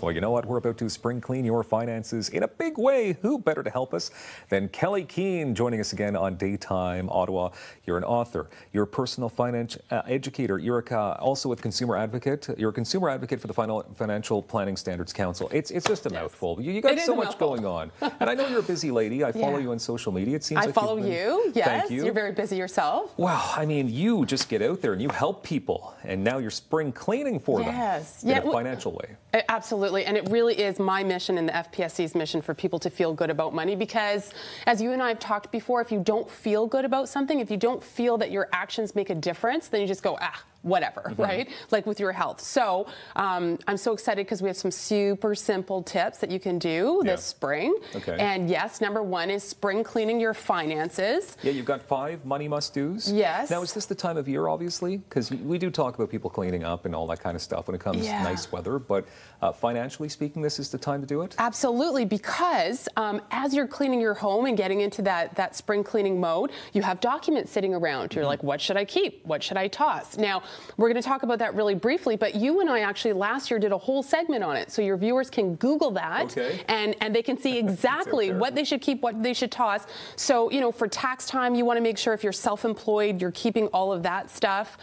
Well, you know what? We're about to spring clean your finances in a big way. Who better to help us than Kelley Keehn, joining us again on Daytime Ottawa. You're an author. You're a personal finance educator. You're also a consumer advocate. You're a consumer advocate for the Financial Planning Standards Council. It's just a mouthful. You got so much going on. And I know you're a busy lady. I follow you on social media. It seems like I follow you. Yes. Thank you. You're very busy yourself. Well, I mean, you just get out there and you help people. And now you're spring cleaning for them in a financial way. Absolutely. And it really is my mission and the FPSC's mission for people to feel good about money, because as you and I have talked before, if you don't feel good about something, if you don't feel that your actions make a difference, then you just go, whatever, right? Like with your health. So I'm so excited because we have some super simple tips that you can do this spring. Okay. And yes, number one is spring cleaning your finances. Yeah, you've got 5 money must-dos. Yes. Now, is this the time of year, obviously? Because we do talk about people cleaning up and all that kind of stuff when it comes to nice weather. But financially speaking, this is the time to do it? Absolutely, because as you're cleaning your home and getting into that spring cleaning mode, you have documents sitting around. You're like, what should I keep? What should I toss? Now, we're going to talk about that really briefly, but you and I actually last year did a whole segment on it. So your viewers can Google that and they can see exactly what they should keep, what they should toss. So, you know, for tax time, you want to make sure if you're self-employed, you're keeping all of that stuff.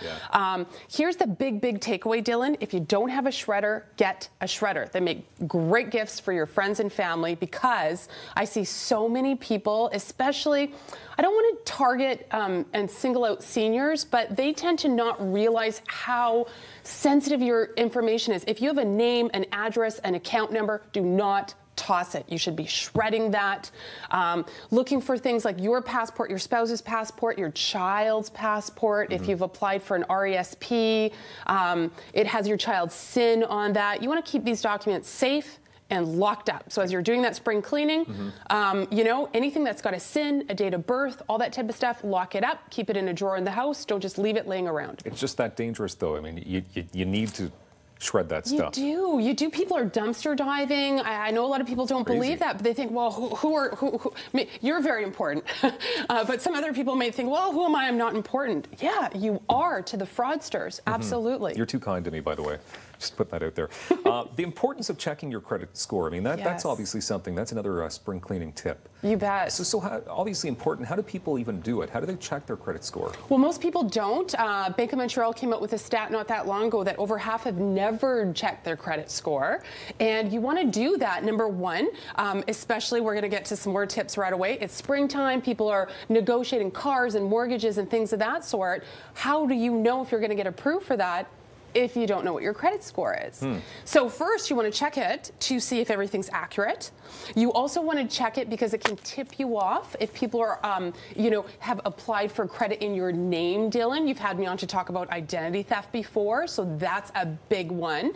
Here's the big takeaway, Dylan. If you don't have a shredder, get a shredder. They make great gifts for your friends and family, because I see so many people, especially, I don't want to target and single out seniors, but they tend to not realize how sensitive your information is. If you have a name, an address, an account number, do not toss it. You should be shredding that. Looking for things like your passport, your spouse's passport, your child's passport. If you've applied for an RESP, it has your child's SIN on that. You want to keep these documents safe and locked up. So as you're doing that spring cleaning, you know, anything that's got a SIN, a date of birth, all that type of stuff, lock it up, keep it in a drawer in the house. Don't just leave it laying around. It's just that dangerous, though. I mean, you need to shred that stuff. You do. People are dumpster diving. I know a lot of people don't believe that, but they think, well, who you're very important. But some other people may think, well, who am I? I'm not important. Yeah, you are to the fraudsters. Absolutely. You're too kind to me, by the way. Just put that out there. The importance of checking your credit score. I mean, that's obviously something. That's another spring cleaning tip. You bet. So how, obviously important. How do people even do it? How do they check their credit score? Well, most people don't. Bank of Montreal came out with a stat not that long ago that over half have never checked their credit score. And you want to do that, number one, especially we're going to get to some more tips right away. It's springtime. People are negotiating cars and mortgages and things of that sort. How do you know if you're going to get approved for that if you don't know what your credit score is? So first, you want to check it to see if everything's accurate. You also want to check it because it can tip you off if people are, you know, have applied for credit in your name, Dylan. You've had me on to talk about identity theft before, so that's a big one.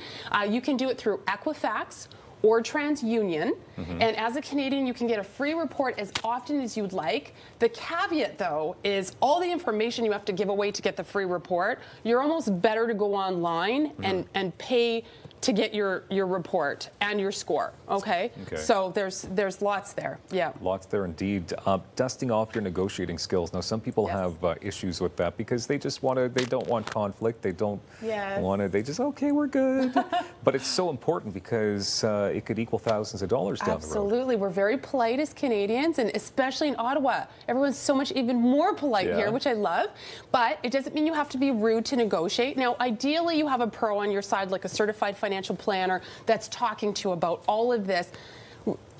You can do it through Equifax or TransUnion. And as a Canadian, you can get a free report as often as you'd like. The caveat, though, is all the information you have to give away to get the free report, you're almost better to go online and pay to get your report and your score, okay? So there's lots there, Lots there indeed. Dusting off your negotiating skills. Now, some people have issues with that because they just want to, they don't want conflict, they don't want to, they just, okay, we're good. But it's so important because it could equal thousands of dollars down the road. Absolutely, we're very polite as Canadians, and especially in Ottawa. Everyone's so much even more polite here, which I love, but it doesn't mean you have to be rude to negotiate. Now, ideally, you have a pro on your side, like a certified financial planner that's talking to you about all of this,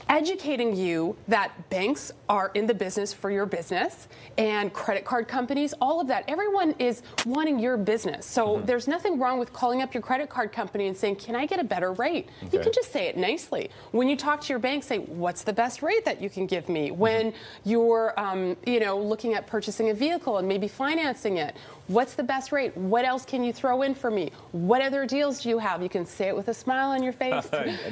educating you that banks are in the business for your business, and credit card companies, all of that. Everyone is wanting your business. So there's nothing wrong with calling up your credit card company and saying, can I get a better rate? You can just say it nicely. When you talk to your bank, say, what's the best rate that you can give me? When you're you know, looking at purchasing a vehicle and maybe financing it, what's the best rate? What else can you throw in for me? What other deals do you have? You can say it with a smile on your face.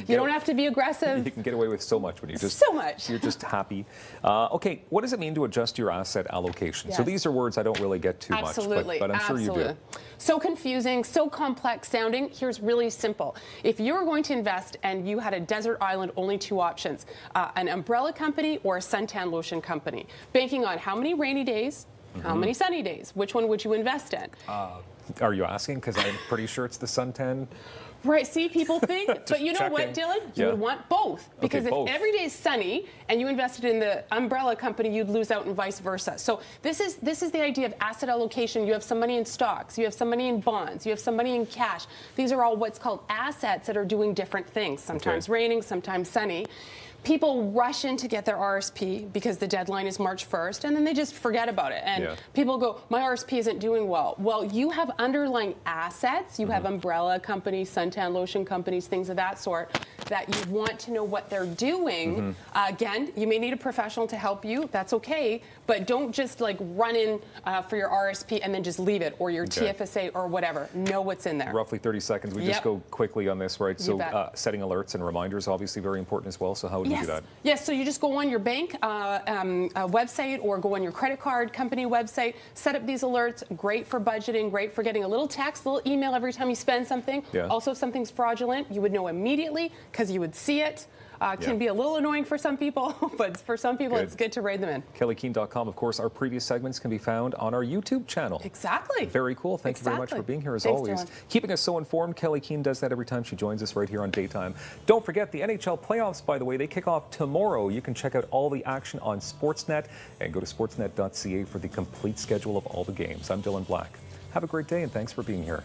You don't have to be aggressive. You can get away with so much when you just you're just happy. Okay, what does it mean to adjust your asset allocation? So these are words I don't really get too much, but I'm sure you do. So confusing, so complex sounding. Here's really simple. If you were going to invest and you had a desert island, only 2 options, an umbrella company or a suntan lotion company, banking on how many rainy days, how many sunny days, which one would you invest in? Are you asking? Because I'm pretty sure it's the suntan. Right, see, people think, but you know what, Dylan? You would want both. Because if every day is sunny and you invested in the umbrella company, you'd lose out and vice versa. So this is the idea of asset allocation. You have some money in stocks, you have some money in bonds, you have some money in cash. These are all what's called assets that are doing different things, sometimes raining, sometimes sunny. People rush in to get their RSP because the deadline is March 1st, and then they just forget about it. And people go, my RSP isn't doing well. Well, you have underlying assets. You have umbrella companies, suntan lotion companies, things of that sort, that you want to know what they're doing. Again, you may need a professional to help you. That's okay. But don't just like run in for your RSP and then just leave it, or your TFSA or whatever. Know what's in there. Roughly 30 seconds. We just go quickly on this, right? So setting alerts and reminders, obviously very important as well. So how would you do that? Yes, so you just go on your bank website or go on your credit card company website, set up these alerts. Great for budgeting, great for getting a little text, a little email every time you spend something. Also, if something's fraudulent, you would know immediately because you would see it. Can be a little annoying for some people, but for some people it's good to rein them in. KelleyKeehn.com. Of course, our previous segments can be found on our YouTube channel. Exactly. Very cool. Thank you very much for being here as always. Dylan. Keeping us so informed. Kelley Keehn does that every time she joins us right here on Daytime. Don't forget the NHL playoffs, by the way, they kick off tomorrow. You can check out all the action on Sportsnet and go to sportsnet.ca for the complete schedule of all the games. I'm Dylan Black. Have a great day and thanks for being here.